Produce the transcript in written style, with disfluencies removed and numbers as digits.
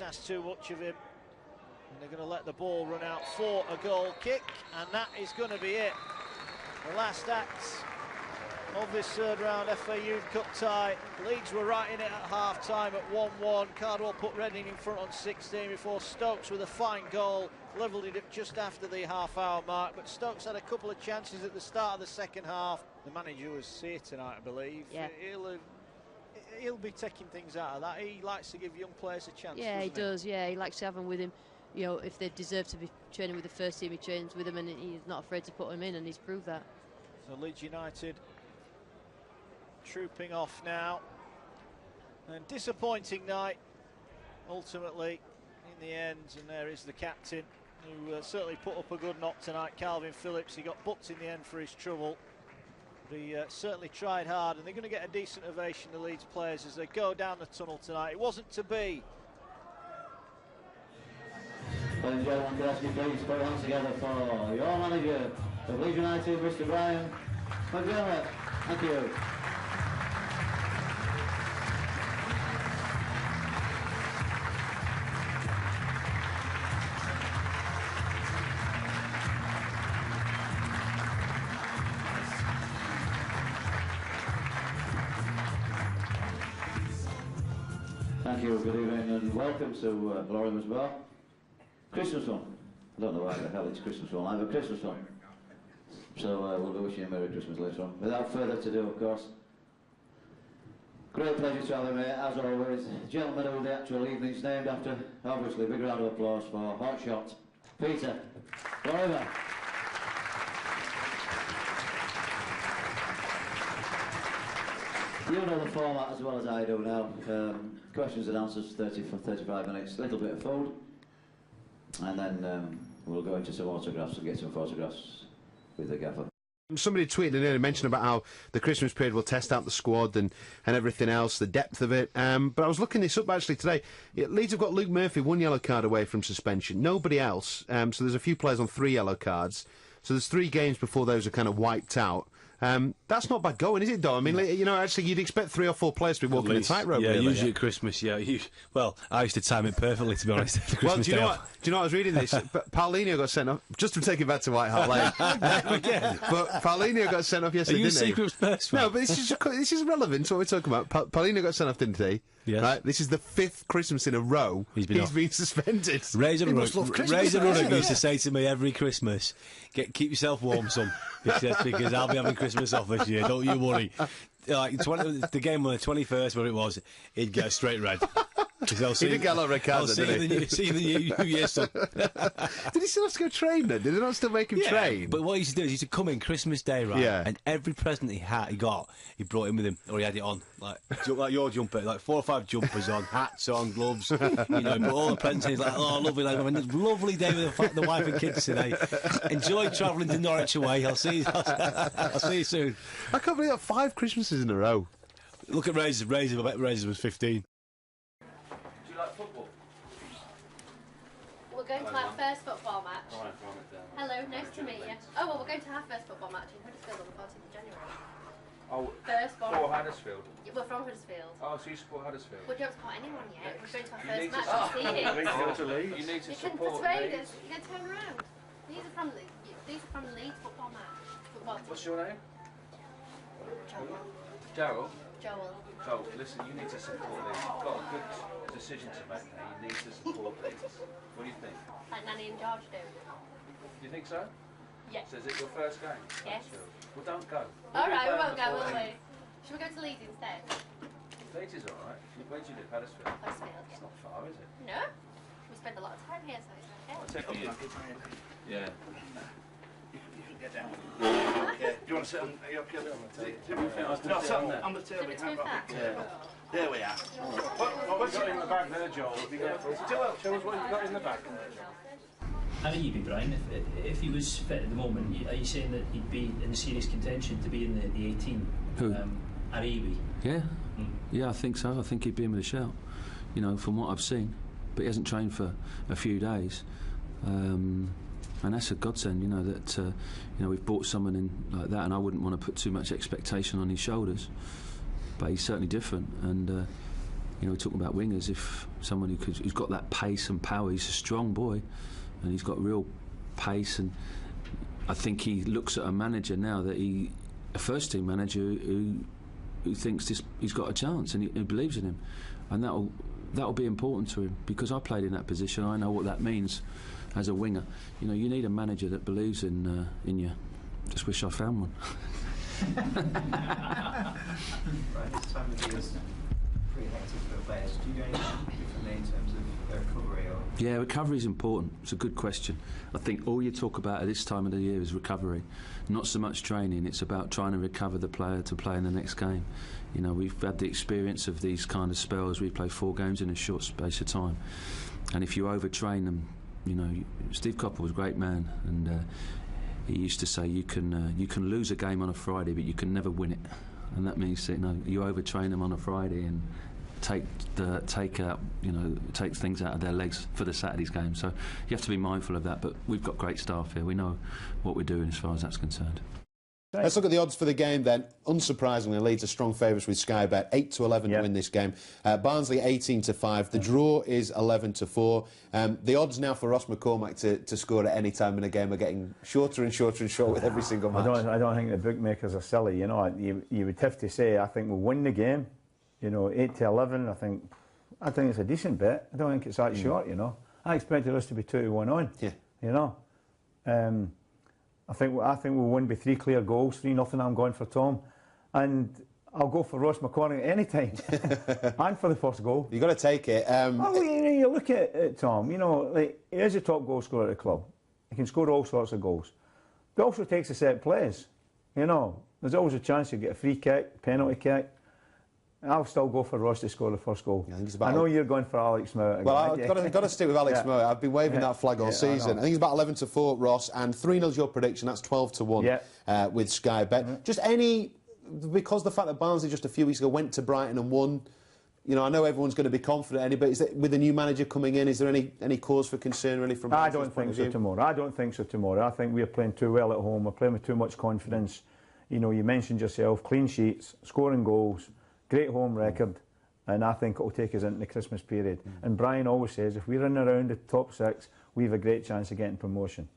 Stokes asked too much of him. And they're going to let the ball run out for a goal kick, and that is going to be it. The last act of this third round FA Youth Cup tie. Leeds were right in it at half-time at 1-1. Cardwell put Reading in front on 16 before Stokes with a fine goal levelled it up just after the half-hour mark. But Stokes had a couple of chances at the start of the second half. The manager was here tonight, I believe. Yeah. He'll be taking things out of that. He likes to give young players a chance. Yeah, he does. Yeah, he likes to have them with him. You know, if they deserve to be training with the first team, he trains with them, and he's not afraid to put them in, and he's proved that. So Leeds United trooping off now, and disappointing night ultimately in the end. And there is the captain, who certainly put up a good knock tonight, Calvin Phillips. He got booked in the end for his trouble, but he certainly tried hard, and they're going to get a decent ovation, the Leeds players, as they go down the tunnel tonight. It wasn't to be. Ladies and gentlemen, can I ask you please put your hands together for your manager of Leeds United, Mr. Brian McDermott. Thank you. Thank you, good evening and welcome to Glorious Bar. Christmas one. I don't know why the hell it's Christmas one. I have a Christmas one. So we'll be wishing you a Merry Christmas later on. Without further ado, of course, great pleasure to have him here, as always. Gentleman who the actual evening's named after. Obviously, big round of applause for Hotshot Peter Lorimer. You know the format as well as I do now. Questions and answers, 30 for 35 minutes, a little bit of food, and then we'll go into some autographs and get some photographs with the gaffer. Somebody tweeted in and mentioned about how the Christmas period will test out the squad and everything else, the depth of it. But I was looking this up actually today. Leeds have got Luke Murphy 1 yellow card away from suspension. Nobody else. So there's a few players on 3 yellow cards. So there's 3 games before those are kind of wiped out. That's not bad going, is it, though? I mean, you know, actually, you'd expect 3 or 4 players to be walking a tightrope. Yeah, really, usually at Christmas, yeah. Well, I used to time it perfectly, to be honest. Well, do you know what I was reading this? Paulinho got sent off, just to take it back to White Hart Lane. But Paulinho got sent off yesterday, didn't he? Are you a secret Spurs fan? No, but this is relevant to what we're talking about. Paulinho got sent off, didn't he? Yes. Right? This is the 5th Christmas in a row he's been suspended. Razor Ruddock used to say to me every Christmas, keep yourself warm, son, because I'll be having Christmas off this year, don't you worry. Like the game on the 21st, where it was, he'd get a straight red. He did get a lot of red cards, didn't he? See the new year, son. Did he still have to go train then? Did they not still make him train? But what he used to do is he used to come in Christmas Day, right? Yeah. And every present he got, he brought in with him, or he had it on, like your jumper, like 4 or 5 jumpers on, hats on, gloves, you know, but all the presents in. He's like, oh, lovely, like, having a lovely day with the wife and kids today. Enjoy travelling to Norwich away. I'll see you soon. I can't believe that 5 Christmases in a row. Look at Razor. I bet Razor was 15. We're going to our first football match. Hello, nice to meet you. Oh, well, we're going to our first football match in Huddersfield on the 14th of January. Oh, first one. For Huddersfield? Yeah, we're from Huddersfield. Oh, so you support Huddersfield? We don't support anyone yet. We're going to our You first need match to- to see it. You need to You can support persuade Leeds. us. You can turn around. These are from Leeds football match. Football team. What's your name? Joel. Daryl? Joel. Joel, listen, you need to support Leeds. You've got a good decision to make now. You need to support Leeds. What do you think? Like Nanny and George do. Do you think so? Yes. So is it your first game? Yes. Well, don't go. Alright, we won't go, will we? Should we go to Leeds instead? Leeds is alright. Where do you live? Huddersfield? Huddersfield, yeah. It's not far, is it? No. We spend a lot of time here, so it's okay. I'll take you. Yeah. You can get down. Okay. Do you want to sit on? Are you okay on the table? No, sit on the table. Is it too fat? There we are. What's got in the bag there, Joel? Show us what you've got in the bag. How would you be, Brian, if he was fit at the moment? Are you saying that he'd be in serious contention to be in the 18? Who? Aribi. Yeah, yeah, I think so. I think he'd be in with a shout, you know, from what I've seen. But he hasn't trained for a few days. And that's a godsend, you know, that you know, we've brought someone in like that, and I wouldn't want to put too much expectation on his shoulders. But he's certainly different, and You know, we're talking about wingers. If someone who's got that pace and power, he's a strong boy, and he's got real pace. And I think he looks at a manager now a first team manager who thinks he's got a chance and he believes in him, and that'll be important to him, because I played in that position. I know what that means as a winger. You know, you need a manager that believes in you. Just wish I found one. Right, this time of year is pretty hectic for the players. Do you do anything differently in terms of their recovery? Or? Yeah, recovery is important. It's a good question. I think all you talk about at this time of the year is recovery, not so much training. It's about trying to recover the player to play in the next game. You know, we've had the experience of these kind of spells. We play 4 games in a short space of time, and if you overtrain them, you know, Steve Coppell was a great man, and he used to say you can lose a game on a Friday, but you can never win it. And that means that, you know, you overtrain them on a Friday and take things out of their legs for the Saturday's game. So you have to be mindful of that. But we've got great staff here. We know what we're doing as far as that's concerned. Let's look at the odds for the game then. Unsurprisingly, Leeds are strong favourites with Sky Bet, 8-11 to win this game. Barnsley 18-5. The draw is 11-4. The odds now for Ross McCormack to score at any time in a game are getting shorter and shorter and shorter with every single match. I don't think the bookmakers are silly. You know, you would have to say I think we'll win the game. You know, 8-11. I think it's a decent bet. I don't think it's that short. You know, I expected us to be 2-1 on. Yeah. You know. I think we'll win by 3 clear goals, 3-0. I'm going for Tom, and I'll go for Ross McCormack any time, and for the first goal. You've got to take it. Well, you look at Tom. You know, like, he is a top goal scorer at the club. He can score all sorts of goals, but also takes a set plays. You know, there's always a chance you get a free kick, penalty kick. I'll still go for Ross to score the first goal. Yeah, I know you're going for Alex Mowatt. Well, I've got to stick with Alex Mowatt. I've been waving that flag all season. I think it's about 11-4, Ross, and 3-0's your prediction. That's 12-1 with Sky Bet. Just because the fact that Barnsley just a few weeks ago went to Brighton and won, you know, I know everyone's going to be confident, but with the new manager coming in, is there any cause for concern really from Barnsley's I don't think so tomorrow. I think we're playing too well at home. We're playing with too much confidence. You know, you mentioned yourself, clean sheets, scoring goals, great home record, and I think it'll take us into the Christmas period. And Brian always says if we're in around the top 6, we have a great chance of getting promotion.